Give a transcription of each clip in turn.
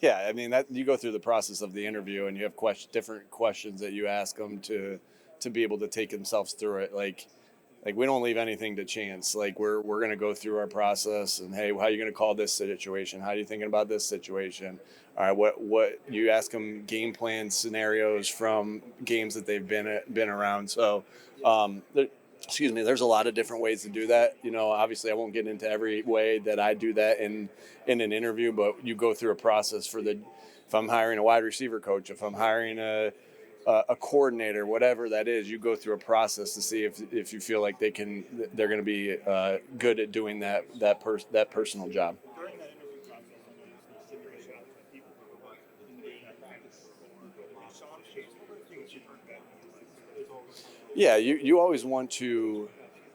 Yeah, I mean that you go through the process of the interview and you have different questions that you ask them to be able to take themselves through it. Like we don't leave anything to chance. Like we're going to go through our process and hey, how are you going to call this situation? How are you thinking about this situation? All right, what you ask them game plan scenarios from games that they've been around. So, there, excuse me, there's a lot of different ways to do that. You know, obviously I won't get into every way that I do that in an interview, but you go through a process for the if I'm hiring a wide receiver coach, if I'm hiring a coordinator, whatever that is, you go through a process to see if you feel like they're going to be good at doing that personal job. During that interview process, I know you send your reach out to people who work in the practice or in Sean's case, what were the things you heard back from Yeah, you always want to,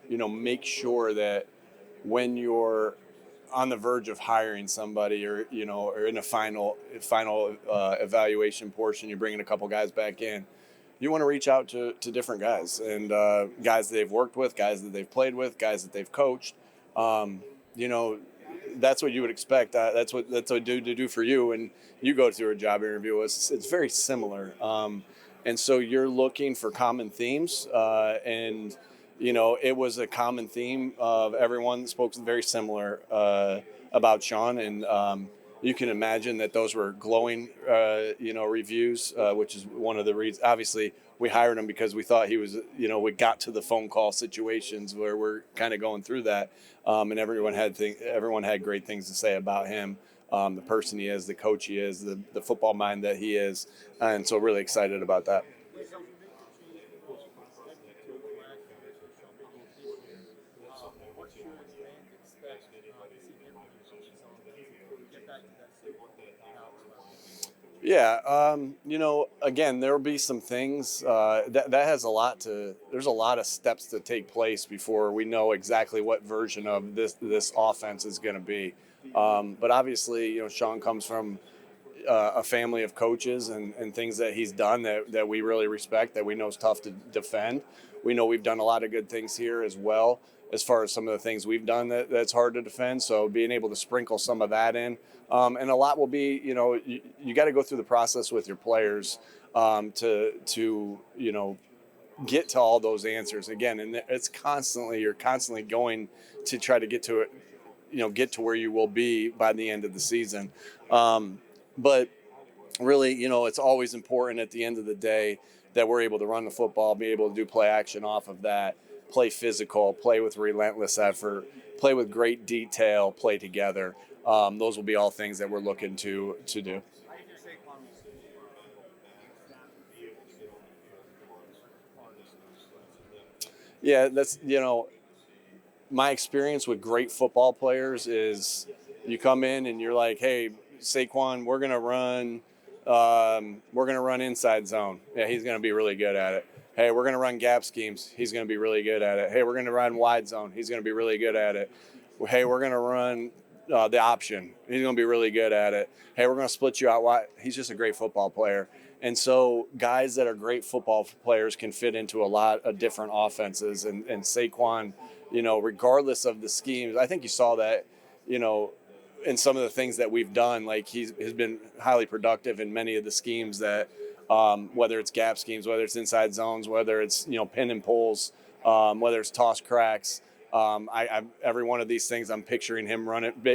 make sure that when you're on the verge of hiring somebody or in a final evaluation portion, you're bringing a couple guys back in. You want to reach out to different guys and guys that they've worked with, guys that they've played with, guys that they've coached. You know, that's what you would expect. That's what I do for you, and you go through a job interview. It's very similar, and so you're looking for common themes, and it was a common theme of everyone spoke very similar about Sean, and you can imagine that those were glowing, reviews, which is one of the reasons. Obviously, we hired him because we thought he was, we got to the phone call situations where we're kind of going through that, and everyone had great things to say about him, the person he is, the coach he is, the football mind that he is, and so really excited about that. what should fans expect to see him do to get back to that same now as well? Yeah, again, there will be some things that has a lot to. There's a lot of steps to take place before we know exactly what version of this offense is going to be. But obviously, Sean comes from a family of coaches and things that he's done that we really respect, that we know is tough to defend. We know we've done a lot of good things here as well, as far as some of the things we've done that's hard to defend. So being able to sprinkle some of that in. And a lot will be, you got to go through the process with your players to get to all those answers again. And you're constantly going to try to get to it, get to where you will be by the end of the season. But really, it's always important at the end of the day that we're able to run the football, be able to do play action off of that, play physical, play with relentless effort, play with great detail, play together. Those will be all things that we're looking to do. Yeah, that's my experience with great football players is you come in and you're like, hey, Saquon, we're gonna run inside zone. Yeah, he's gonna be really good at it. Hey, we're gonna run gap schemes. He's gonna be really good at it. Hey, we're gonna run wide zone. He's gonna be really good at it. Hey, we're gonna run the option. He's gonna be really good at it. Hey, we're gonna split you out wide. He's just a great football player. And so guys that are great football players can fit into a lot of different offenses. And Saquon, regardless of the schemes, I think you saw that, in some of the things that we've done. Like he's been highly productive in many of the schemes that, whether it's gap schemes, whether it's inside zones, whether it's pin and pulls, whether it's toss cracks. Every one of these things, I'm picturing him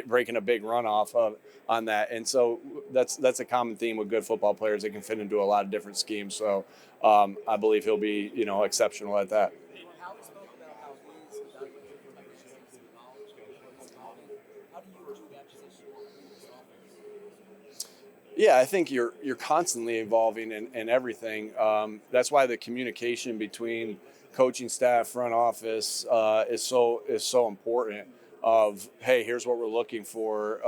breaking a big run off of on that, and so that's a common theme with good football players. They can fit into a lot of different schemes. So I believe he'll be exceptional at that. Yeah, I think you're constantly evolving in everything. That's why the communication between coaching staff, front office is so important. Of hey, here's what we're looking for.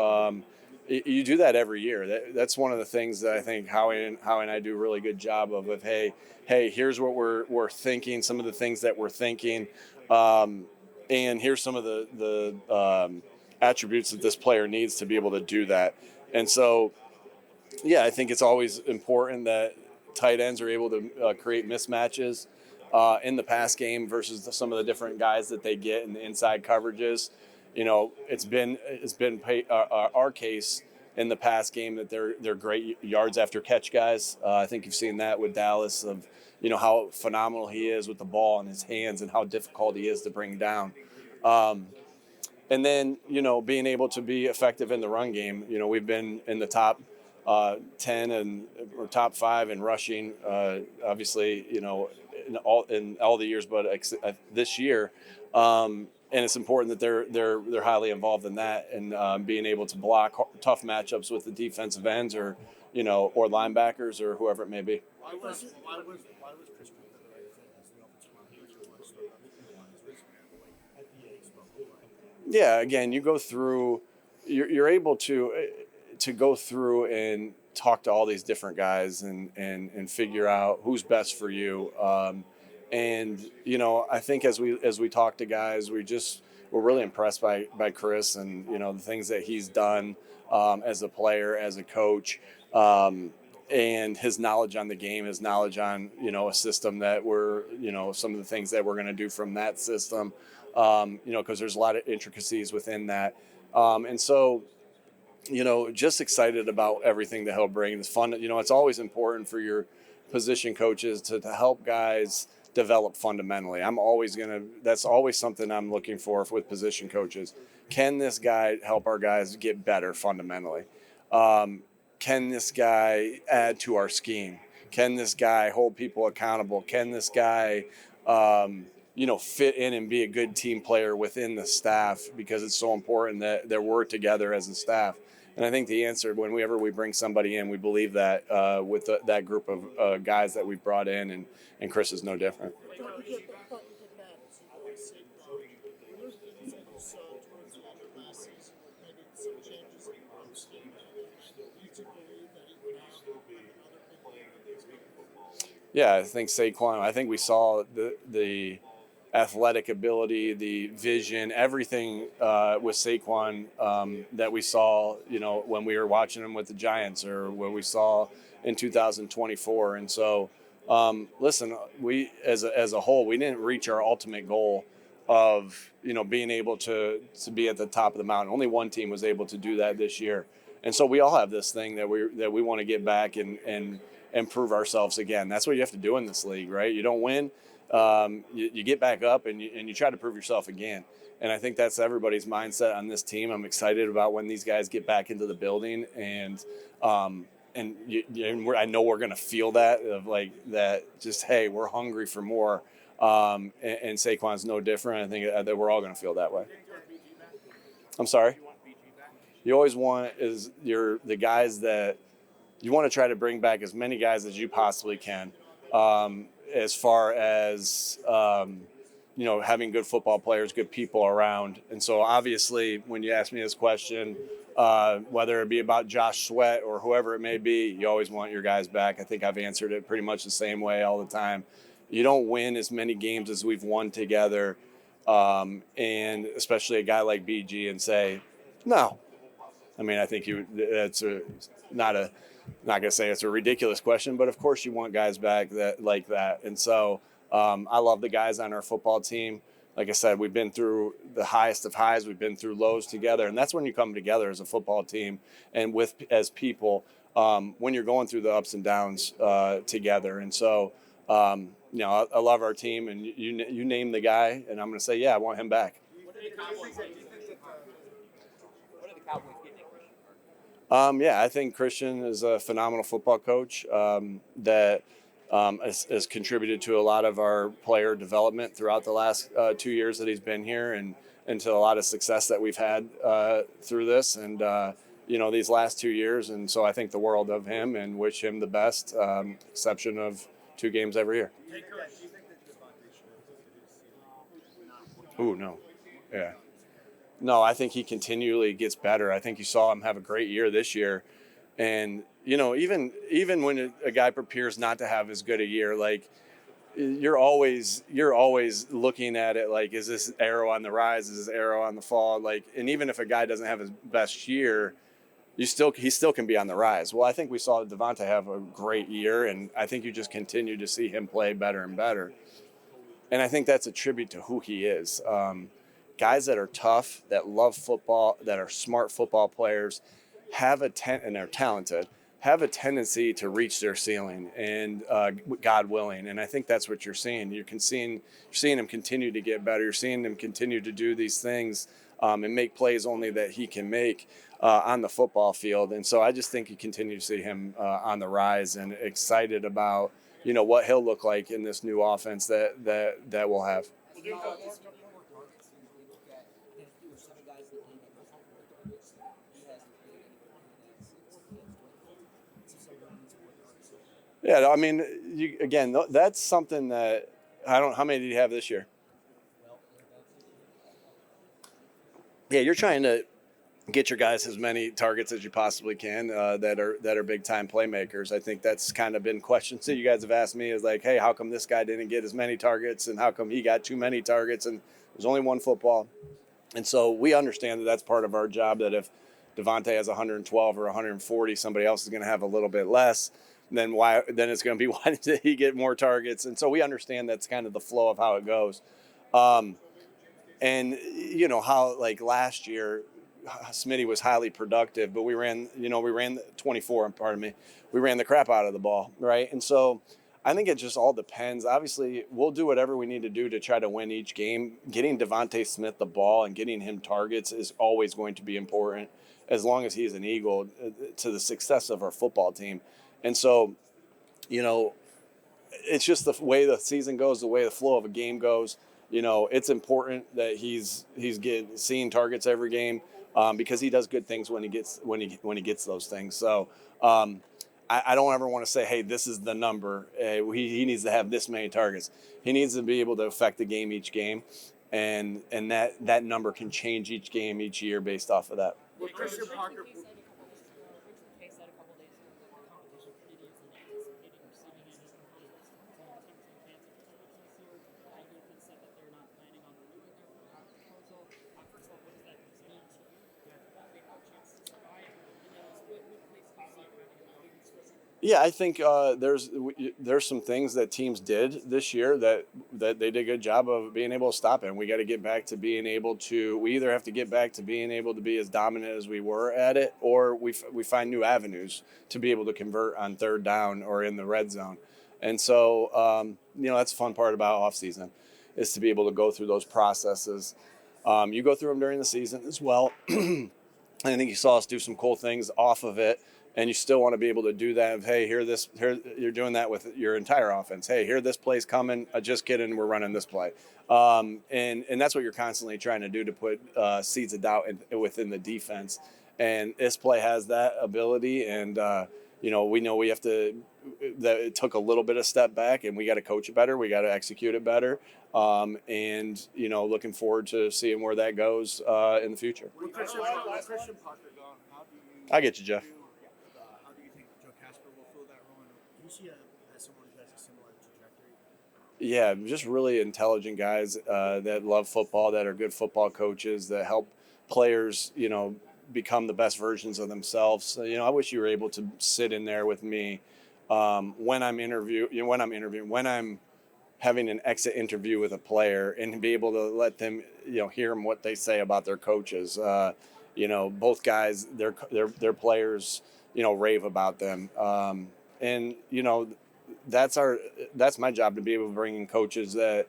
You do that every year. That's one of the things that I think Howie and I do a really good job of. With hey, here's what we're thinking. Some of the things that we're thinking, and here's some of the attributes that this player needs to be able to do that. And so yeah, I think it's always important that tight ends are able to create mismatches in the pass game versus some of the different guys that they get in the inside coverages. It's been our case in the pass game that they're great yards after catch guys. I think you've seen that with Dallas of how phenomenal he is with the ball in his hands and how difficult he is to bring down. And then, being able to be effective in the run game. We've been in the top 10 or top 5 in rushing, obviously, in all the years, but this year. And it's important that they're highly involved in that and being able to block tough matchups with the defensive ends or linebackers or whoever it may be. Why was Chris Peter as the offensive line coach once at the Expo? Yeah, again, you go through, you're able to go through and talk to all these different guys and figure out who's best for you. And I think as we talk to guys, we're really impressed by Chris and the things that he's done as a player, as a coach, and his knowledge on the game, his knowledge on a system that we're some of the things that we're going to do from that system, because there's a lot of intricacies within that, and so. Just excited about everything that he'll bring. It's fun. It's always important for your position coaches to help guys develop fundamentally. That's always something I'm looking for with position coaches. Can this guy help our guys get better fundamentally? Can this guy add to our scheme? Can this guy hold people accountable? Can this guy, fit in and be a good team player within the staff, because it's so important that we're together as a staff. And I think the answer, whenever we bring somebody in, we believe that with that group of guys that we've brought in, and Chris is no different. Yeah, I think Saquon. I think we saw the athletic ability, the vision, everything with Saquon that we saw, when we were watching him with the Giants or what we saw in 2024. And so, listen, we as a whole, we didn't reach our ultimate goal of being able to be at the top of the mountain. Only one team was able to do that this year, and so we all have this thing that we want to get back and prove ourselves again. That's what you have to do in this league, right? You don't win. You get back up and you try to prove yourself again. And I think that's everybody's mindset on this team. I'm excited about when these guys get back into the building, and I know we're going to feel that of like that. Just hey, we're hungry for more. And Saquon's no different. I think that we're all going to feel that way. I'm sorry. You always want the guys that you want to try to bring back as many guys as you possibly can. As far as having good football players, good people around. And so obviously when you ask me this question, whether it be about Josh Sweat or whoever it may be, you always want your guys back. I think I've answered it pretty much the same way all the time. You don't win as many games as we've won together, and especially a guy like BG, and say, no. I mean, I think that's not going to say it's a ridiculous question, but of course you want guys back like that. And so I love the guys on our football team. Like I said, we've been through the highest of highs. We've been through lows together. And that's when you come together as a football team and as people when you're going through the ups and downs together. And so, I love our team. And you name the guy, and I'm going to say, yeah, I want him back. What are the Cowboys getting Yeah, I think Christian is a phenomenal football coach that has contributed to a lot of our player development throughout the last 2 years that he's been here, and to a lot of success that we've had through this and these last 2 years. And so I think the world of him and wish him the best, exception of 2 games every year. Ooh, no. Yeah. No, I think he continually gets better. I think you saw him have a great year this year. And, even when a guy prepares not to have as good a year, like you're always looking at it like, is this arrow on the rise? Is this arrow on the fall? Like, and even if a guy doesn't have his best year, he still can be on the rise. Well, I think we saw Devonta have a great year, and I think you just continue to see him play better and better. And I think that's a tribute to who he is. Guys that are tough, that love football, that are smart football players, and they're talented, have a tendency to reach their ceiling, and God willing. And I think that's what you're seeing. You're seeing him continue to get better. You're seeing him continue to do these things and make plays only that he can make on the football field. And so I just think you continue to see him on the rise, and excited about what he'll look like in this new offense that we'll have. Yeah, I mean, again, that's something that I don't. How many did you have this year? Yeah, you're trying to get your guys as many targets as you possibly can that are big time playmakers. I think that's kind of been questions that you guys have asked me is like, hey, how come this guy didn't get as many targets, and how come he got too many targets, and there's only one football. And so we understand that that's part of our job, that if Devontae has 112 or 140, somebody else is going to have a little bit less. Then it's going to be why did he get more targets? And so we understand that's kind of the flow of how it goes. And how like last year, Smitty was highly productive, but we ran 24. Pardon me, we ran the crap out of the ball, right? And so I think it just all depends. Obviously, we'll do whatever we need to do to try to win each game. Getting Devontae Smith the ball and getting him targets is always going to be important, as long as he's an Eagle, to the success of our football team. And so, it's just the way the season goes, the way the flow of a game goes. It's important that he's seeing targets every game, because he does good things when he gets those things. So I don't ever want to say, hey, this is the number. He needs to have this many targets. He needs to be able to affect the game each game, and that number can change each game, each year based off of that. Well, Christian Parker. Yeah, I think there's some things that teams did this year that they did a good job of being able to stop it. And we got to get back to being able to. We either have to get back to being able to be as dominant as we were at it, or we find new avenues to be able to convert on third down or in the red zone. And so that's the fun part about off season, is to be able to go through those processes. You go through them during the season as well. I think you saw us do some cool things off of it, and you still want to be able to do that. Hey, here you're doing that with your entire offense. Hey, here this play's coming. Just kidding, we're running this play, and that's what you're constantly trying to do to put seeds of doubt within the defense. And this play has that ability, and we know we have to. That it took a little bit of step back, and we got to coach it better. We got to execute it better. And looking forward to seeing where that goes in the future. Christian Parker gone. How do you? I get you, Jeff. How do you think Joe Casper will fill that role? And do you see as someone who has a similar trajectory? Yeah, just really intelligent guys that love football, that are good football coaches, that help players, become the best versions of themselves. So, I wish you were able to sit in there with me when I'm when I'm having an exit interview with a player, and be able to let them, hear them what they say about their coaches. Both guys, their players, rave about them, and that's my job, to be able to bring in coaches that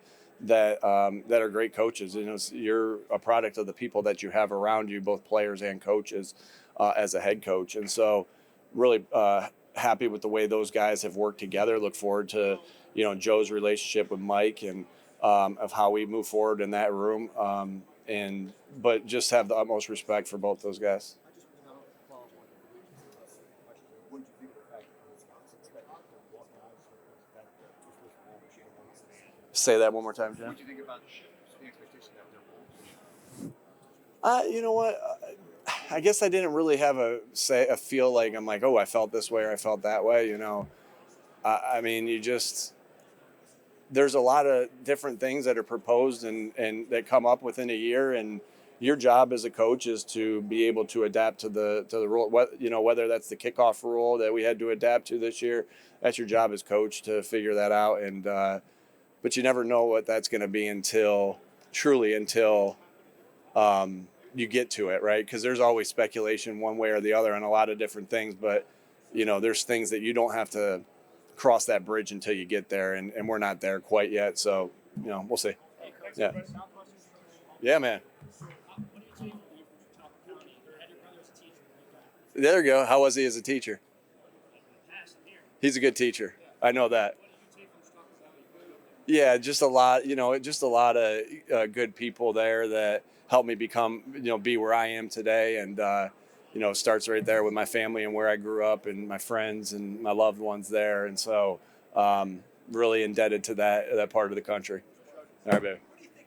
are great coaches. You're a product of the people that you have around you, both players and coaches, as a head coach. And so really happy with the way those guys have worked together. Look forward to, Joe's relationship with Mike, and of how we move forward in that room. But just have the utmost respect for both those guys. Say that one more time, Jim. What do you think about the expectation that they're bold? You know what? I guess I didn't really have a feel like I'm like, oh, I felt this way or I felt that way. I mean, there's a lot of different things that are proposed and that come up within a year, and your job as a coach is to be able to adapt to the rule. Whether that's the kickoff rule that we had to adapt to this year, that's your job as coach to figure that out. And but you never know what that's going to be until you get to it, right? Because there's always speculation one way or the other on a lot of different things, but there's things that you don't have to cross that bridge until you get there, and we're not there quite yet. So we'll see. Hey, Coach, Yeah, final question for you. yeah, man. What do you take from being from Chautauqua County? You had your brother as a teacher, right? There we go. How was he as a teacher? Pass in here. He's a good teacher. I know that. What did you take from Chautauqua County? Yeah, just a lot. Just a lot of good people there that helped me become, be where I am today, and starts right there with my family and where I grew up and my friends and my loved ones there, and so really indebted to that part of the country. All right, baby.